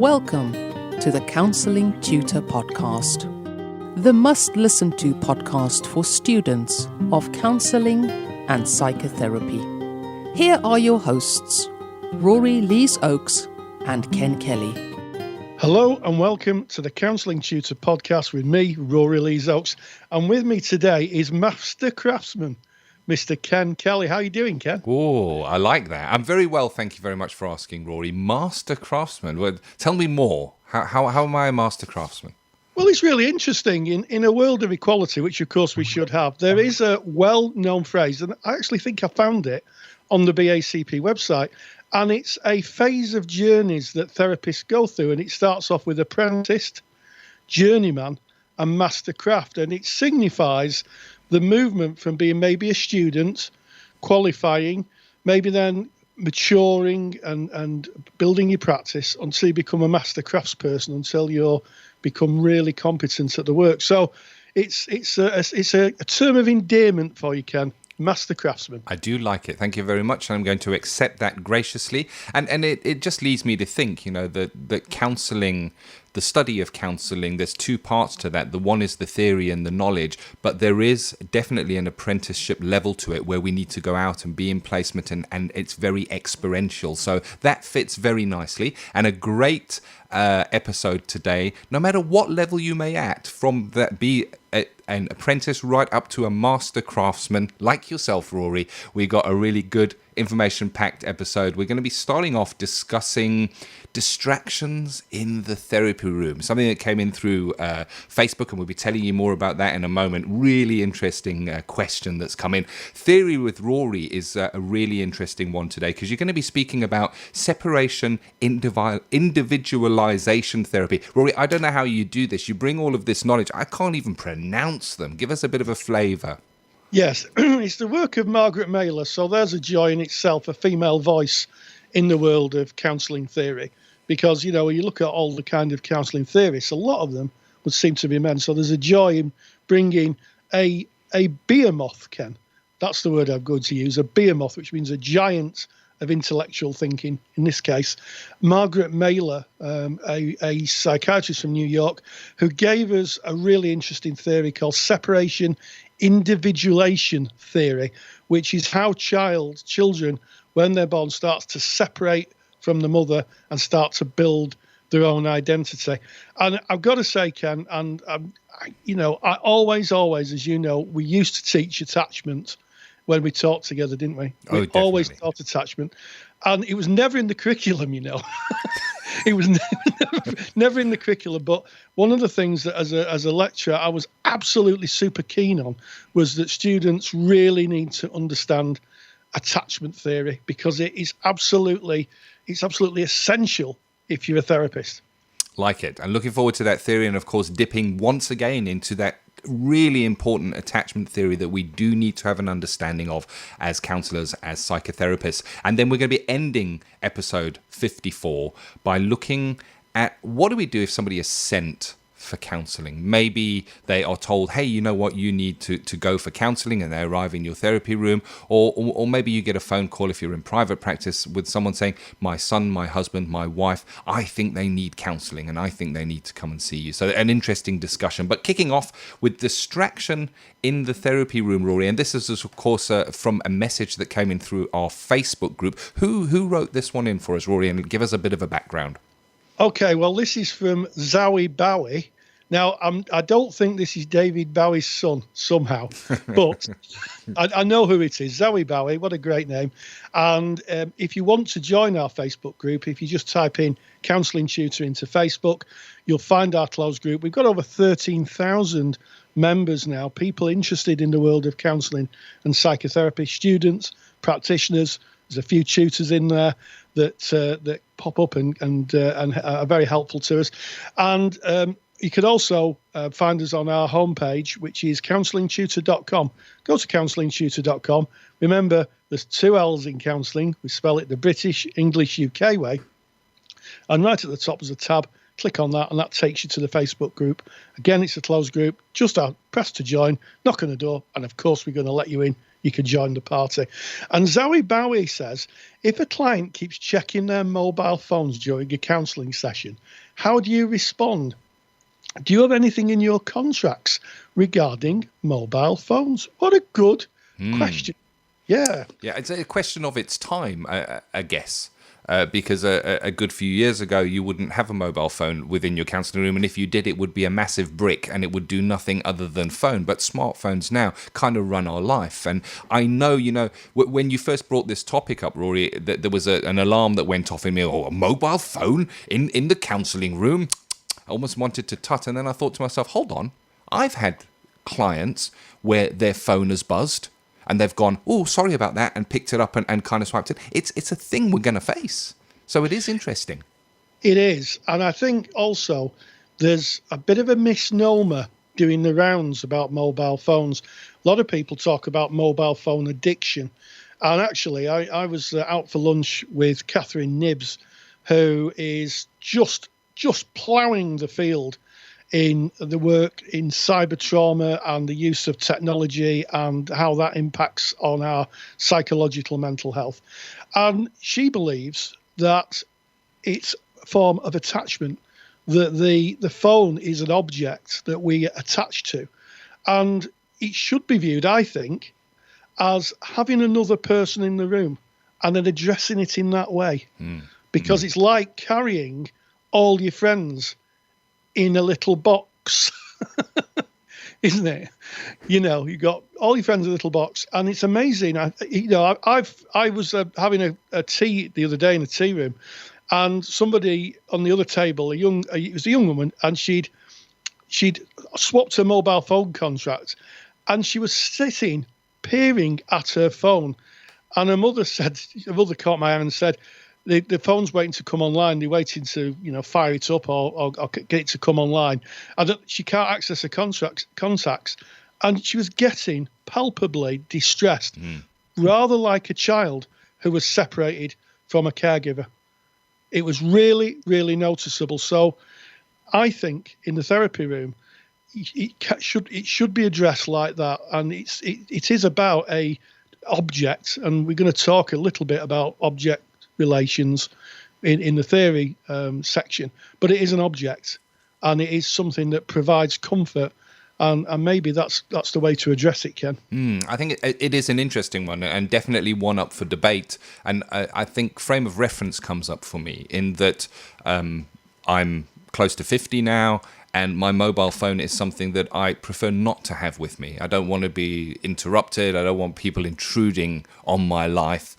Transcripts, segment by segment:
Welcome to the Counselling Tutor Podcast, the must-listen-to podcast for students of counselling and psychotherapy. Here are your hosts, Rory Lees-Oakes and Ken Kelly. Hello and welcome to the Counselling Tutor Podcast with me, Rory Lees-Oakes. And with me today is Master Craftsman, Mr. Ken Kelly. How are you doing, Ken? Oh, I like that. I'm very well, thank you very much for asking, Rory. Master Craftsman. Well, tell me more. How am I a Master Craftsman? Well, it's really interesting. In a world of equality, which of course we should have, there is a well-known phrase, and I actually think I found it on the BACP website, and it's a phase of journeys that therapists go through, and it starts off with apprentice, journeyman, and master craft, and it signifies the movement from being maybe a student, qualifying, maybe then maturing and building your practice until you become a master craftsperson, until you become really competent at the work. So it's a term of endearment for you, Ken. Master Craftsman. I do like it. Thank you very much. And I'm going to accept that graciously. And it just leads me to think, that counselling, the study of counselling, there's two parts to that. The one is the theory and the knowledge, but there is definitely an apprenticeship level to it where we need to go out and be in placement, and it's very experiential. So that fits very nicely. And a great episode today, no matter what level you may at, from that be an apprentice right up to a master craftsman like yourself, Rory. We got a really good information-packed episode. We're going to be starting off discussing distractions in the therapy room, something that came in through Facebook, and we'll be telling you more about that in a moment. Really interesting question that's come in. Theory with Rory is a really interesting one today, because you're going to be speaking about separation, individualization therapy. Rory, I don't know how you do this. You bring all of this knowledge. I can't even pronounce them. Give us a bit of a flavour. Yes, it's the work of Margaret Mahler, so there's a joy in itself, a female voice in the world of counselling theory, because, when you look at all the kind of counselling theorists, a lot of them would seem to be men, so there's a joy in bringing a behemoth, Ken, that's the word I'm going to use, a behemoth, which means a giant of intellectual thinking, in this case, Margaret Mahler, a psychiatrist from New York, who gave us a really interesting theory called separation individuation theory, which is how children, when they're born, starts to separate from the mother and start to build their own identity. And I've got to say, Ken, and I always, as you know, we used to teach attachment when we talked together, didn't we? We always taught attachment, and it was never in the curriculum, It was never in the curriculum. But one of the things that as a lecturer I was absolutely super keen on was that students really need to understand attachment theory, because it's absolutely essential if you're a therapist. Like it. And looking forward to that theory, and of course dipping once again into that really important attachment theory that we do need to have an understanding of as counsellors, as psychotherapists. And then we're going to be ending episode 54 by looking at what do we do if somebody is sent for counselling. Maybe they are told, hey, you know what, you need to go for counselling, and they arrive in your therapy room, or maybe you get a phone call if you're in private practice with someone saying, my son, my husband, my wife, I think they need counselling and I think they need to come and see you. So an interesting discussion, but kicking off with distraction in the therapy room, Rory, and this is of course from a message that came in through our Facebook group. Who wrote this one in for us, Rory, and give us a bit of a background? Okay, well, this is from Zowie Bowie. Now, I don't think this is David Bowie's son somehow, but I know who it is. Zowie Bowie, what a great name. And if you want to join our Facebook group, if you just type in Counselling Tutor into Facebook, you'll find our closed group. We've got over 13,000 members now, people interested in the world of counselling and psychotherapy, students, practitioners. There's a few tutors in there that pop up and are very helpful to us. And you could also find us on our homepage, which is counsellingtutor.com. Go to counsellingtutor.com. Remember, there's two L's in counselling. We spell it the British, English, UK way. And right at the top is a tab, click on that, and that takes you to the Facebook group. Again, it's a closed group. Just press to join, knock on the door, and of course we're going to let you in. You can join the party. And Zoe Bowie says, if a client keeps checking their mobile phones during a counselling session, how do you respond? Do you have anything in your contracts regarding mobile phones? What a good question. Yeah. Yeah, it's a question of its time, I guess. Because a good few years ago, you wouldn't have a mobile phone within your counselling room. And if you did, it would be a massive brick and it would do nothing other than phone. But smartphones now kind of run our life. And I know, when you first brought this topic up, Rory, that there was an alarm that went off in me. Oh, a mobile phone in the counselling room? I almost wanted to tut. And then I thought to myself, hold on. I've had clients where their phone has buzzed. And they've gone, oh, sorry about that, and picked it up and kind of swiped it. It's a thing we're going to face. So it is interesting. It is. And I think also there's a bit of a misnomer doing the rounds about mobile phones. A lot of people talk about mobile phone addiction. And actually, I was out for lunch with Catherine Knibbs, who is just ploughing the field in the work in cybertrauma and the use of technology and how that impacts on our psychological mental health. And she believes that it's a form of attachment, that the phone is an object that we attach to. And it should be viewed, I think, as having another person in the room and then addressing it in that way. Because it's like carrying all your friends in a little box, isn't it? You got all your friends in a little box, and it's amazing. I was having a tea the other day in a tea room, and somebody on the other table, it was a young woman, and she'd swapped her mobile phone contract, and she was sitting peering at her phone, and her mother caught my eye and said, the phone's waiting to come online. They're waiting to, fire it up or get it to come online. She can't access her contacts. And she was getting palpably distressed, rather like a child who was separated from a caregiver. It was really, really noticeable. So I think in the therapy room, it should be addressed like that. And it is about a object. And we're going to talk a little bit about object relations in the theory section, but it is an object, and it is something that provides comfort, and maybe that's the way to address it, Ken. I think it is an interesting one, and definitely one up for debate. And I think frame of reference comes up for me in that I'm close to 50 now, and my mobile phone is something that I prefer not to have with me. I don't want to be interrupted. I don't want people intruding on my life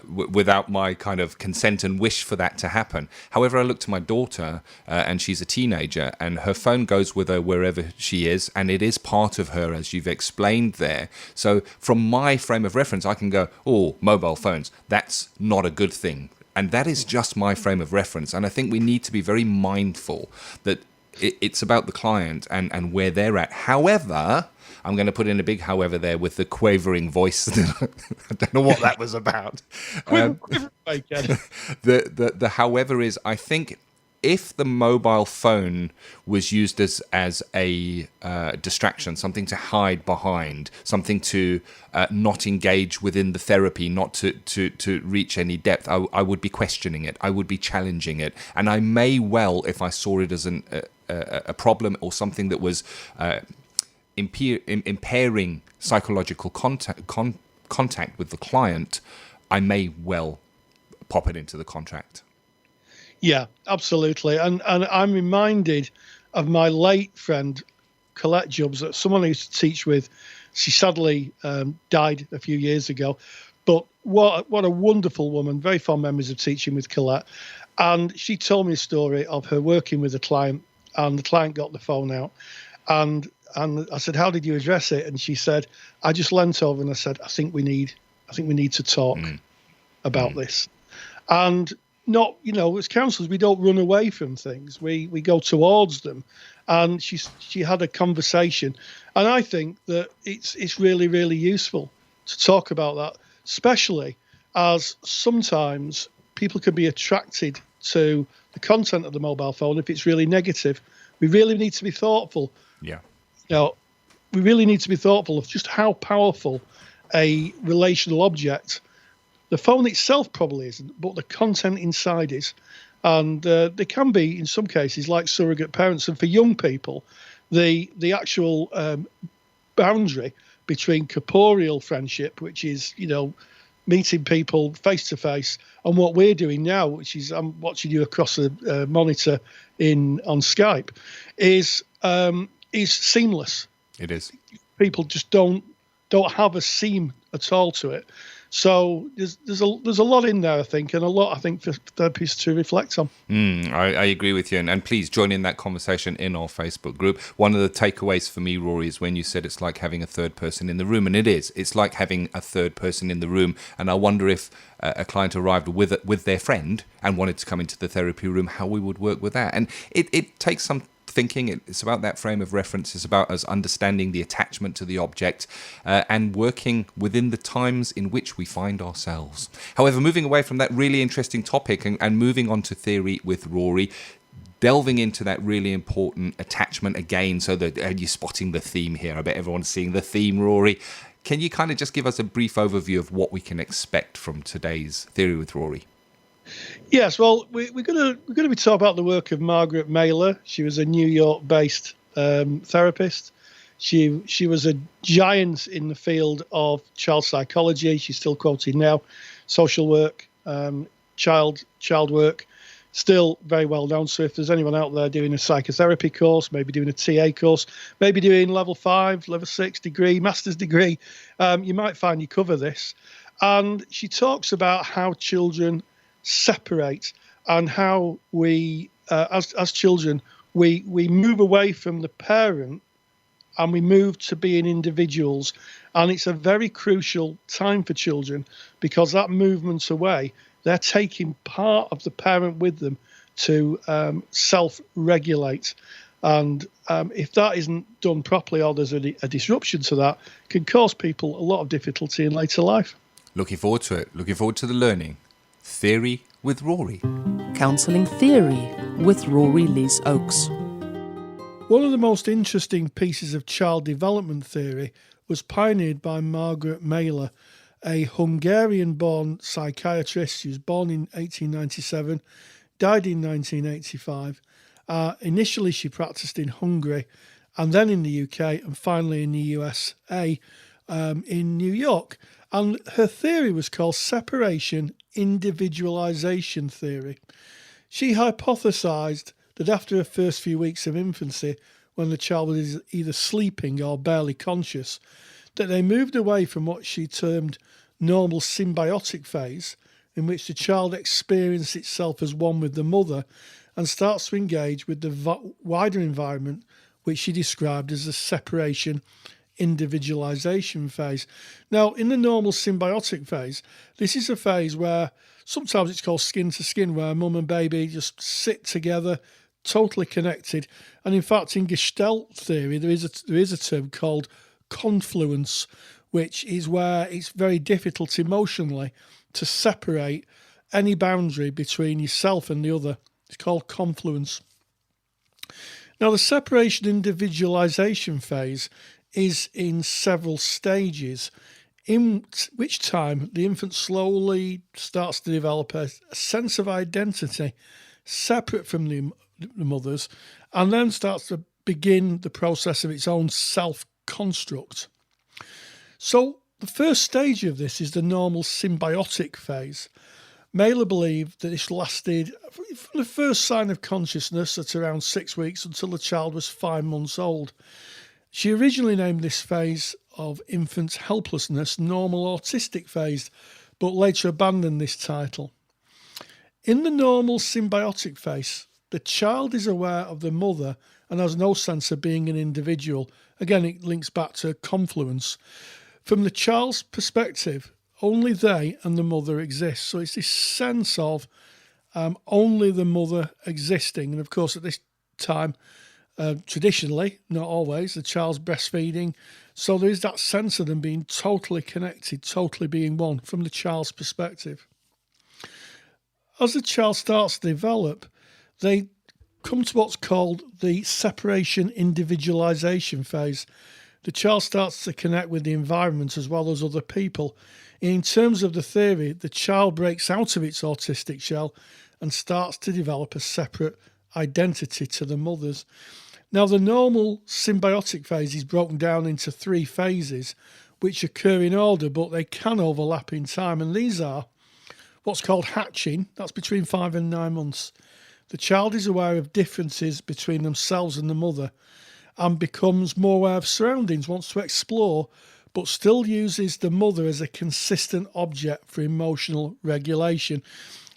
without my kind of consent and wish for that to happen. However, I look to my daughter, and she's a teenager, and her phone goes with her wherever she is, and it is part of her, as you've explained there. So from my frame of reference, I can go, oh, mobile phones, that's not a good thing. And that is just my frame of reference. And I think we need to be very mindful that it's about the client and where they're at. However, I'm going to put in a big however there with the quavering voice. I don't know what that was about. The however is, I think, if the mobile phone was used as a distraction, something to hide behind, something to not engage within the therapy, not to reach any depth, I would be questioning it. I would be challenging it. And I may well, if I saw it as a problem or something that was impairing psychological contact with the client, I may well pop it into the contract. Yeah, absolutely. And I'm reminded of my late friend, Colette Jubbs, someone I used to teach with. She sadly died a few years ago. But what a wonderful woman, very fond memories of teaching with Colette. And she told me a story of her working with a client, and the client got the phone out. And I said, how did you address it? And she said, I just leant over and I said, I think we need to talk about this. And not, as counsellors, we don't run away from things. We go towards them. And she had a conversation. And I think that it's really, really useful to talk about that, especially as sometimes people can be attracted to the content of the mobile phone if it's really negative. We really need to be thoughtful. Yeah. We really need to be thoughtful of just how powerful a relational object, the phone itself probably isn't, but the content inside is. And they can be, in some cases, like surrogate parents. And for young people, the actual boundary between corporeal friendship, which is, meeting people face to face, and what we're doing now, which is I'm watching you across a monitor on Skype, is seamless. It is. People just don't have a seam at all to it. So there's a lot in there, I think, and a lot, I think, for therapists to reflect on. I agree with you, and please join in that conversation in our Facebook group. One of the takeaways for me, Rory, is when you said it's like having a third person in the room, and it is. It's like having a third person in the room, and I wonder if a client arrived with their friend and wanted to come into the therapy room, how we would work with that. And it takes some thinking. It's about that frame of reference. It's about us understanding the attachment to the object and working within the times in which we find ourselves. However, moving away from that really interesting topic and moving on to theory with Rory, delving into that really important attachment again, so that you're spotting the theme here. I bet everyone's seeing the theme, Rory. Can you kind of just give us a brief overview of what we can expect from today's Theory with Rory? Yes, well, we're going to be talking about the work of Margaret Mahler. She was a New York-based therapist. She was a giant in the field of child psychology. She's still quoted now. Social work, child work, still very well known. So if there's anyone out there doing a psychotherapy course, maybe doing a TA course, maybe doing level 5, level 6 degree, master's degree, you might find you cover this. And she talks about how children separate and how we, as children, we move away from the parent and we move to being individuals. And it's a very crucial time for children, because that movement away, they're taking part of the parent with them to self-regulate. And if that isn't done properly, or there's a disruption to that, can cause people a lot of difficulty in later life. Looking forward to it. Looking forward to the learning. Theory with Rory. Counselling Theory with Rory Lees Oakes. One of the most interesting pieces of child development theory was pioneered by Margaret Mahler, a Hungarian-born psychiatrist. She was born in 1897, died in 1985. Initially, she practiced in Hungary, and then in the UK, and finally in the USA, in New York. And her theory was called separation individualization theory. She hypothesized that after the first few weeks of infancy, when the child was either sleeping or barely conscious, that they moved away from what she termed normal symbiotic phase, in which the child experiences itself as one with the mother and starts to engage with the wider environment, which she described as a separation individualization phase. Now, in the normal symbiotic phase, this is a phase where sometimes it's called skin to skin, where mum and baby just sit together, totally connected. And in fact, in Gestalt theory, there is a term called confluence, which is where it's very difficult emotionally to separate any boundary between yourself and the other. It's called confluence. Now, the separation individualization phase is in several stages, in which time the infant slowly starts to develop a sense of identity separate from the mother's, and then starts to begin the process of its own self-construct. So the first stage of this is the normal symbiotic phase. Mahler believed that this lasted from the first sign of consciousness at around 6 weeks until the child was 5 months old. She originally named this phase of infant helplessness normal autistic phase, but later abandoned this title. In the normal symbiotic phase, the child is aware of the mother and has no sense of being an individual. Again, it links back to confluence. From the child's perspective, only they and the mother exist. So it's this sense of only the mother existing. And of course, at this time, traditionally, not always, the child's breastfeeding. So there is that sense of them being totally connected, totally being one from the child's perspective. as the child starts to develop, they come to what's called the separation individualization phase. The child starts to connect with the environment as well as other people. In terms of the theory, the child breaks out of its autistic shell and starts to develop a separate identity to the mother's. Now, the normal symbiotic phase is broken down into 3 phases, which occur in order, but they can overlap in time. And these are what's called hatching. That's between 5 and 9 months. The child is aware of differences between themselves and the mother and becomes more aware of surroundings, wants to explore, but still uses the mother as a consistent object for emotional regulation.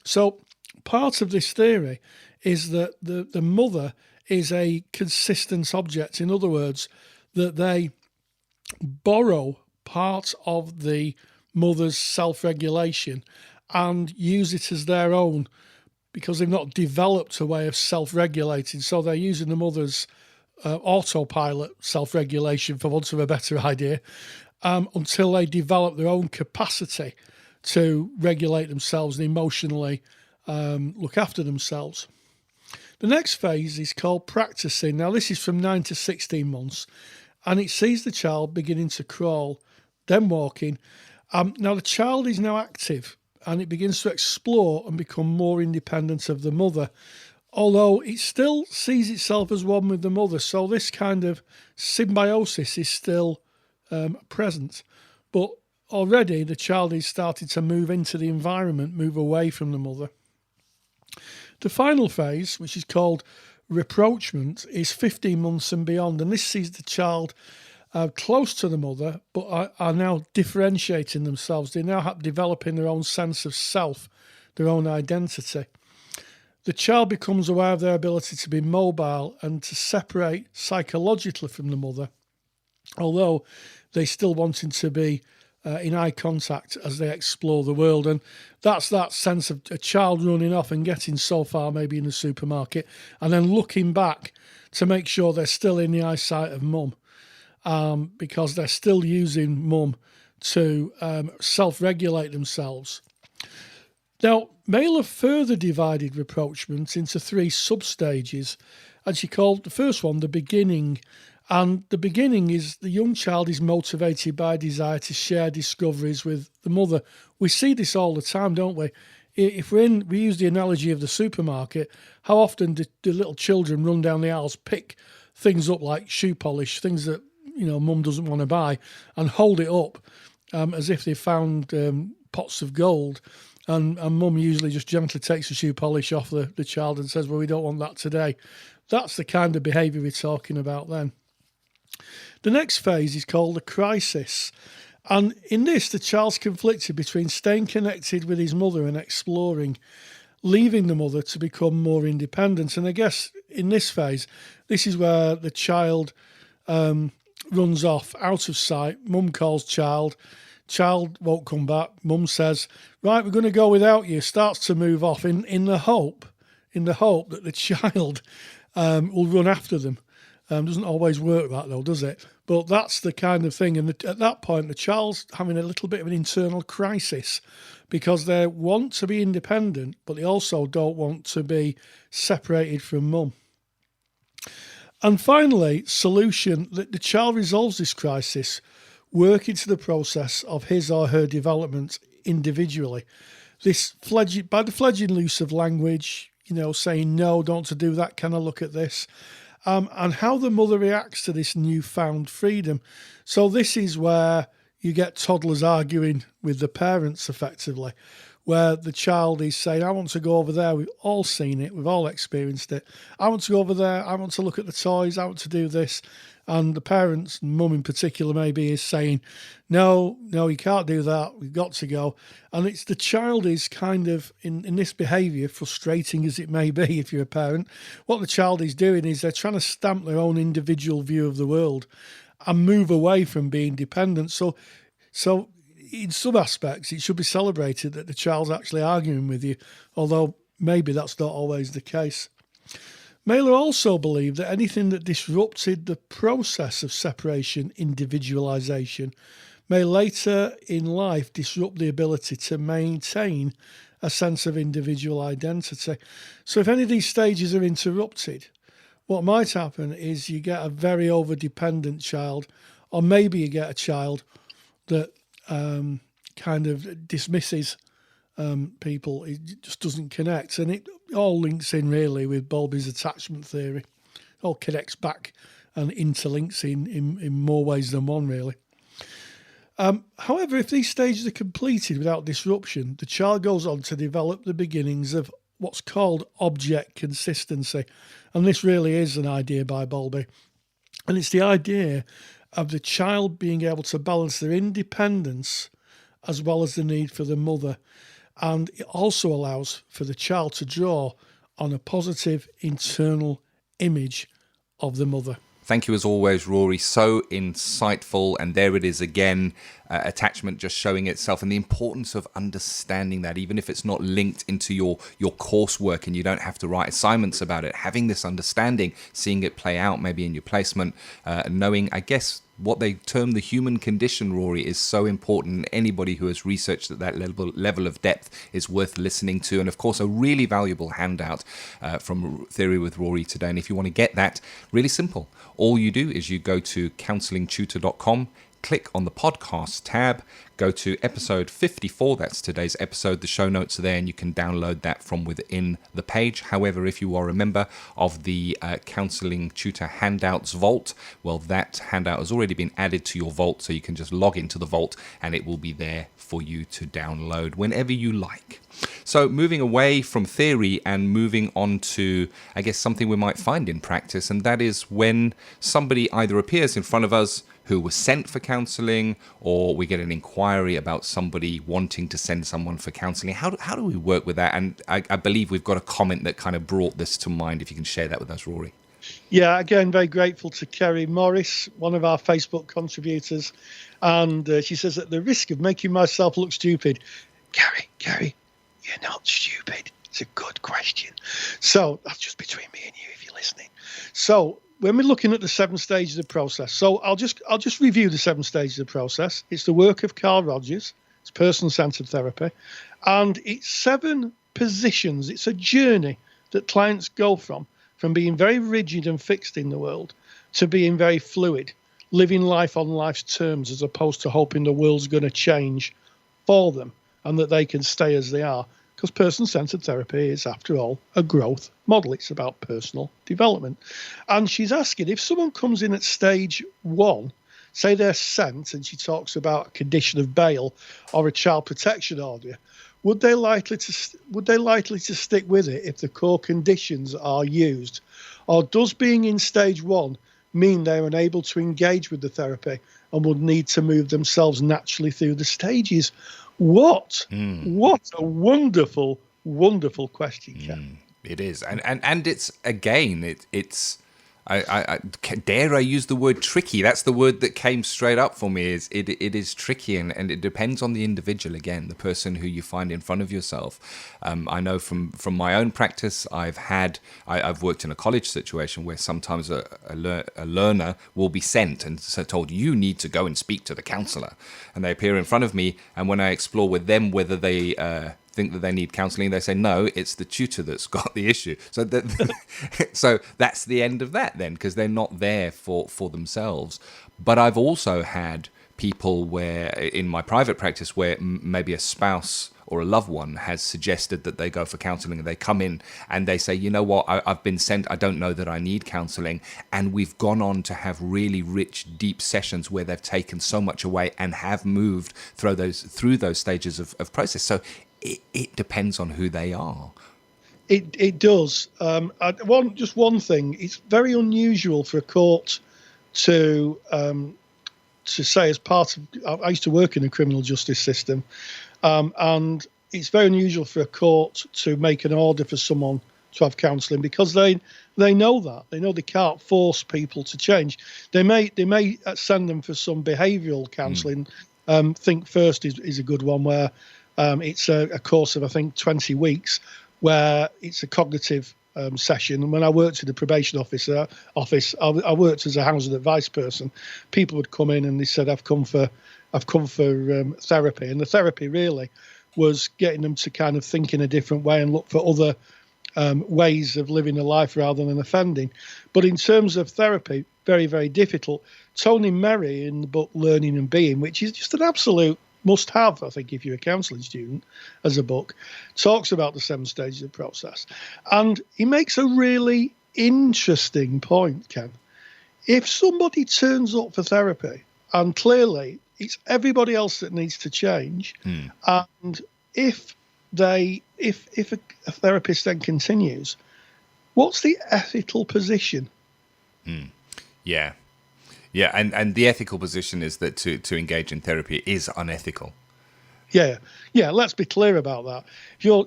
So part of this theory is that the mother is a consistent object. In other words, that they borrow part of the mother's self-regulation and use it as their own because they've not developed a way of self-regulating. So they're using the mother's autopilot self-regulation, for want of a better idea, until they develop their own capacity to regulate themselves and emotionally look after themselves. The next phase is called practicing. Now, this is from 9 to 16 months, and it sees the child beginning to crawl, then walking. Now, the child is now active, and it begins to explore and become more independent of the mother, although it still sees itself as one with the mother. So this kind of symbiosis is still present, but already the child is starting to move into the environment, move away from the mother. The final phase, which is called rapprochement, is 15 months and beyond, and this sees the child close to the mother, but are now differentiating themselves. They're now developing their own sense of self, their own identity. The child becomes aware of their ability to be mobile and to separate psychologically from the mother, although they still wanting to be in eye contact as they explore the world. And that's that sense of a child running off and getting so far, maybe in the supermarket, and then looking back to make sure they're still in the eyesight of mum, because they're still using mum to self-regulate themselves. Now, Mahler further divided rapprochement into 3 sub-stages, and she called the first one the beginning. And the beginning is the young child is motivated by a desire to share discoveries with the mother. We see this all the time, don't we? If we use the analogy of the supermarket, how often do little children run down the aisles, pick things up like shoe polish, things that mum doesn't want to buy, and hold it up as if they found pots of gold. And mum usually just gently takes the shoe polish off the child and says, well, we don't want that today. That's the kind of behaviour we're talking about then. The next phase is called the crisis. And in this, the child's conflicted between staying connected with his mother and exploring, leaving the mother to become more independent. And I guess in this phase, this is where the child runs off out of sight. Mum calls child won't come back. Mum says, right, we're going to go without you. Starts to move off in the hope that the child will run after them. Doesn't always work that though, does it? But that's the kind of thing. And at that point, the child's having a little bit of an internal crisis because they want to be independent, but they also don't want to be separated from mum. And finally, solution, that the child resolves this crisis, working to the process of his or her development individually. By the fledgling use of language, saying, no, don't to do that, can I look at this? And how the mother reacts to this newfound freedom. So this is where you get toddlers arguing with the parents effectively, where the child is saying, I want to go over there. We've all seen it. We've all experienced it. I want to go over there. I want to look at the toys. I want to do this. And the parents, mum in particular maybe, is saying, no, you can't do that. We've got to go. And it's the child is kind of, in this behaviour, frustrating as it may be if you're a parent, what the child is doing is they're trying to stamp their own individual view of the world and move away from being dependent. So in some aspects, it should be celebrated that the child's actually arguing with you, although maybe that's not always the case. Mahler also believed that anything that disrupted the process of separation individualization may later in life disrupt the ability to maintain a sense of individual identity. So if any of these stages are interrupted, what might happen is you get a very over-dependent child, or maybe you get a child that kind of dismisses people. It just doesn't connect. And it all links in really with Bowlby's attachment theory. It all connects back and interlinks in more ways than one, really. However, if these stages are completed without disruption, the child goes on to develop the beginnings of what's called object consistency. And this really is an idea by Bowlby. And it's the idea of the child being able to balance their independence as well as the need for the mother. And it also allows for the child to draw on a positive internal image of the mother. Thank you as always, Rory. So insightful. And there it is again, attachment just showing itself, and the importance of understanding that, even if it's not linked into your coursework and you don't have to write assignments about it, having this understanding, seeing it play out maybe in your placement, knowing, I guess, what they term the human condition, Rory, is so important. And anybody who has researched at that level of depth is worth listening to. And of course, a really valuable handout from Theory with Rory today. And if you want to get that, really simple. All you do is you go to counsellingtutor.com, click on the podcast tab, go to episode 54, that's today's episode. The show notes are there and you can download that from within the page. However, if you are a member of the Counselling Tutor Handouts Vault, well, that handout has already been added to your vault, so you can just log into the vault and it will be there for you to download whenever you like. So moving away from theory and moving on to, I guess, something we might find in practice, and that is when somebody either appears in front of us who was sent for counselling, or we get an inquiry about somebody wanting to send someone for counselling. How do we work with that? And I believe we've got a comment that kind of brought this to mind, if you can share that with us, Rory. Yeah, again, very grateful to Kerry Morris, one of our Facebook contributors. And she says, at the risk of making myself look stupid, Kerry, you're not stupid. It's a good question. So that's just between me and you if you're listening. So when we're looking at the 7 stages of the process, so I'll just review the 7 stages of the process. It's the work of Carl Rogers. It's person-centered therapy. And it's 7 positions. It's a journey that clients go from being very rigid and fixed in the world to being very fluid, living life on life's terms as opposed to hoping the world's going to change for them and that they can stay as they are. Because person-centered therapy is, after all, a growth model. It's about personal development. And she's asking, if someone comes in at stage 1, say they're sent, and she talks about a condition of bail or a child protection order, would they likely to stick with it if the core conditions are used? Or does being in stage 1 mean they're unable to engage with the therapy and would need to move themselves naturally through the stages? What a wonderful, wonderful question, Ken. It is. And it's, again, it's I dare I use the word tricky. That's the word that came straight up for me. It is tricky, and it depends on the individual, again, the person who you find in front of yourself. I know from my own practice, I've worked in a college situation where sometimes a learner will be sent and told, you need to go and speak to the counsellor, and they appear in front of me, and when I explore with them whether they think that they need counselling, they say no, it's the tutor that's got the issue. So so that's the end of that then, because they're not there for themselves. But I've also had people where in my private practice where maybe a spouse or a loved one has suggested that they go for counselling, and they come in and they say, you know what, I've been sent, I don't know that I need counselling. And we've gone on to have really rich, deep sessions where they've taken so much away and have moved through those stages of process. So it depends on who they are. It does. Just one thing. It's very unusual for a court to say, as part of, I used to work in the criminal justice system, and it's very unusual for a court to make an order for someone to have counselling, because they know that. They know they can't force people to change. They may send them for some behavioural counselling. Think First is a good one, where it's a course of, I think, 20 weeks, where it's a cognitive session. And when I worked in the probation office, I worked as a housing advice person. People would come in and they said, I've come for therapy. And the therapy really was getting them to kind of think in a different way and look for other ways of living a life rather than offending. But in terms of therapy, very, very difficult. Tony Merry in the book Learning and Being, which is just an absolute must-have, I think, if you're a counselling student, as a book, talks about the 7 stages of the process. And he makes a really interesting point, Ken. If somebody turns up for therapy, and clearly it's everybody else that needs to change, and if a therapist then continues, what's the ethical position? Yeah, and the ethical position is that to engage in therapy is unethical. Yeah. Let's be clear about that.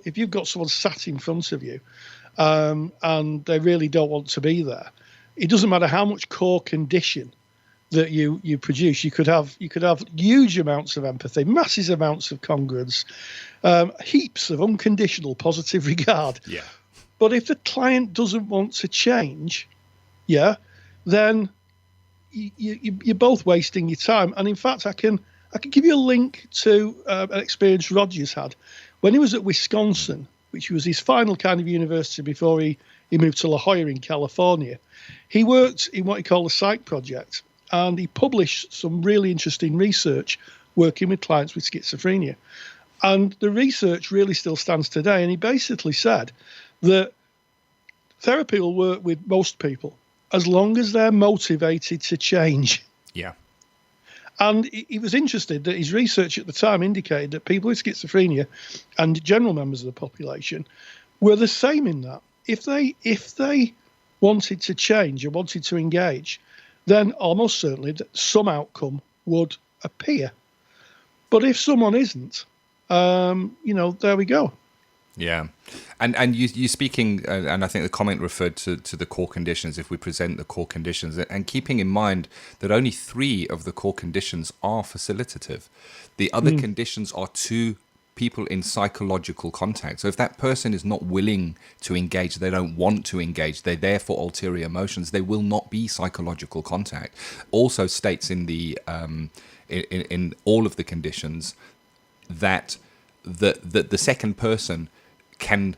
If you've got someone sat in front of you, and they really don't want to be there, it doesn't matter how much core condition that you produce. You could have huge amounts of empathy, massive amounts of congruence, heaps of unconditional positive regard. Yeah. But if the client doesn't want to change, then you're both wasting your time. And in fact, I can give you a link to an experience Rogers had when he was at Wisconsin, which was his final kind of university before he moved to La Jolla in California. He worked in what he called the Psych Project, and he published some really interesting research working with clients with schizophrenia. And the research really still stands today. And he basically said that therapy will work with most people as long as they're motivated to change. Yeah. And he was interested that his research at the time indicated that people with schizophrenia and general members of the population were the same in that. If they wanted to change or wanted to engage, then almost certainly some outcome would appear. But if someone isn't, there we go. Yeah, and you speaking, and I think the comment referred to the core conditions. If we present the core conditions, and keeping in mind that only 3 of the core conditions are facilitative, the other conditions are 2 people in psychological contact. So if that person is not willing to engage, they don't want to engage, they're there for ulterior motions, they will not be psychological contact. Also states in the in all of the conditions that the second person can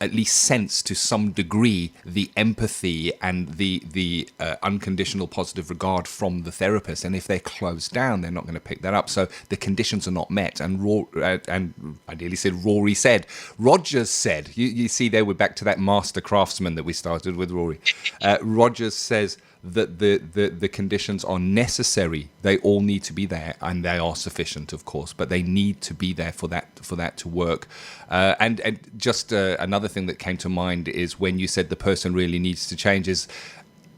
at least sense to some degree the empathy and the unconditional positive regard from the therapist. And if they're closed down, they're not going to pick that up. So the conditions are not met. And I nearly said Rory said. Rogers said, you see there, we're back to that master craftsman that we started with, Rory. Rogers says that the conditions are necessary. They all need to be there, and they are sufficient, of course, but they need to be there for that to work. And just another thing that came to mind is when you said the person really needs to change is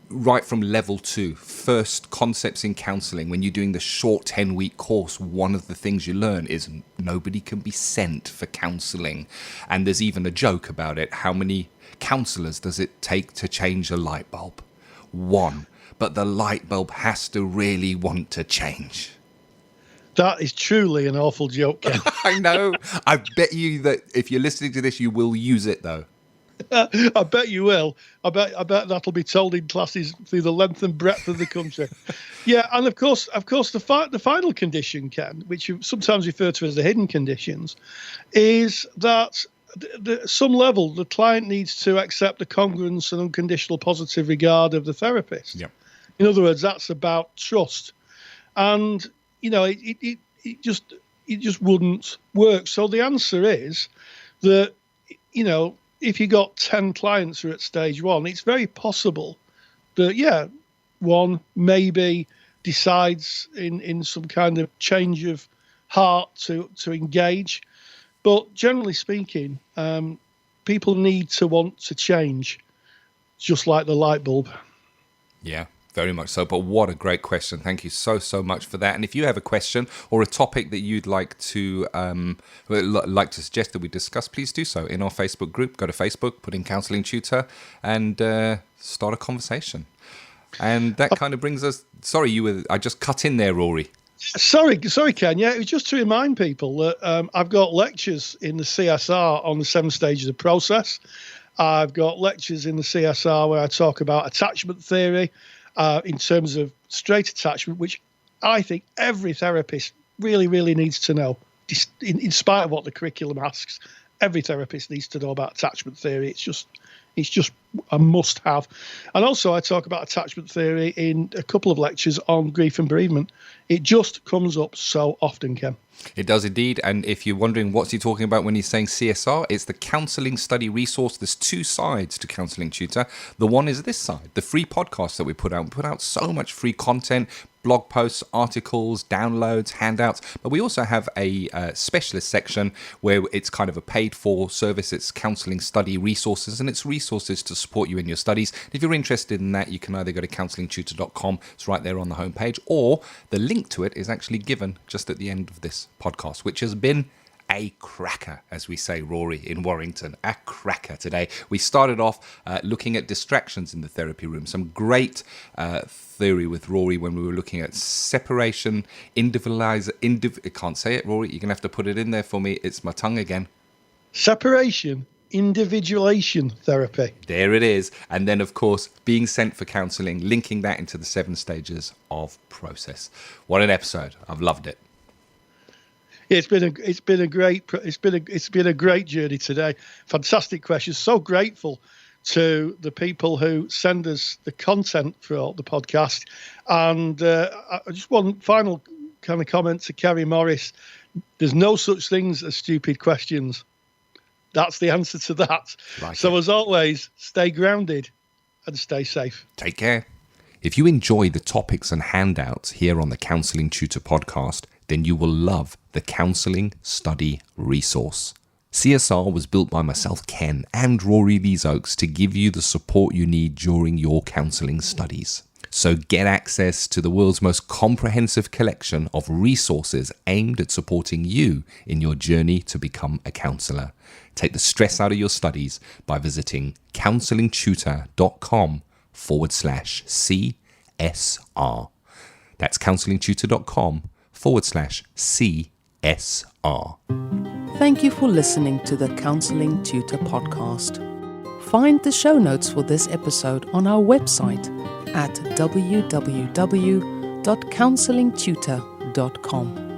right from level 2, first concepts in counselling. When you're doing the short 10-week course, one of the things you learn is nobody can be sent for counselling. And there's even a joke about it. How many counsellors does it take to change a light bulb? 1, but the light bulb has to really want to change. That is truly an awful joke, Ken. I know. I bet you that if you're listening to this, you will use it, though. I bet you will. I bet that'll be told in classes through the length and breadth of the country. Yeah, and of course, the final condition, Ken, which you sometimes refer to as the hidden conditions, is that some level the client needs to accept the congruence and unconditional positive regard of the therapist. Yeah. In other words, that's about trust, and it just wouldn't work. So the answer is that if you got 10 clients who are at stage 1, it's very possible that one maybe decides in some kind of change of heart to engage. But generally speaking, people need to want to change, just like the light bulb. Yeah, very much so. But what a great question. Thank you so much for that. And if you have a question or a topic that you'd like to suggest that we discuss, please do so in our Facebook group. Go to Facebook, put in Counselling Tutor, and start a conversation. And that kind of brings us... Sorry, I just cut in there, Rory. Sorry, Ken. Yeah, it was just to remind people that I've got lectures in the CSR on the 7 stages of process. I've got lectures in the CSR where I talk about attachment theory in terms of straight attachment, which I think every therapist really, really needs to know. in spite of what the curriculum asks, every therapist needs to know about attachment theory. It's just a must-have. And also, I talk about attachment theory in a couple of lectures on grief and bereavement. It just comes up so often, Ken. It does indeed. And if you're wondering what's he talking about when he's saying CSR, it's the Counselling Study Resource. There's two sides to Counselling Tutor. The one is this side, the free podcast that we put out. We put out so much free content, blog posts, articles, downloads, handouts. But we also have a specialist section where it's kind of a paid-for service. It's Counselling Study Resources, and it's resources to support you in your studies. If you're interested in that, you can either go to counsellingtutor.com. It's right there on the homepage, or the link to it is actually given just at the end of this podcast, which has been a cracker, as we say, Rory, in Warrington. A cracker today. We started off looking at distractions in the therapy room. Some great theory with Rory when we were looking at separation, I can't say it, Rory. You're going to have to put it in there for me. It's my tongue again. Separation, individuation therapy. There it is. And then, of course, being sent for counselling, linking that into the 7 stages of process. What an episode. I've loved it. It's been a great journey today. Fantastic questions. So grateful to the people who send us the content for the podcast. And just one final kind of comment to Kerry Morris. There's no such things as stupid questions. That's the answer to that. As always, stay grounded and stay safe. Take care. If you enjoy the topics and handouts here on the Counselling Tutor podcast, then you will love the Counselling Study Resource. CSR was built by myself, Ken, and Rory Lees Oaks to give you the support you need during your counselling studies. So get access to the world's most comprehensive collection of resources aimed at supporting you in your journey to become a counsellor. Take the stress out of your studies by visiting counsellingtutor.com/CSR. That's counsellingtutor.com/CSR. Thank you for listening to the Counselling Tutor Podcast. Find the show notes for this episode on our website at www.counsellingtutor.com.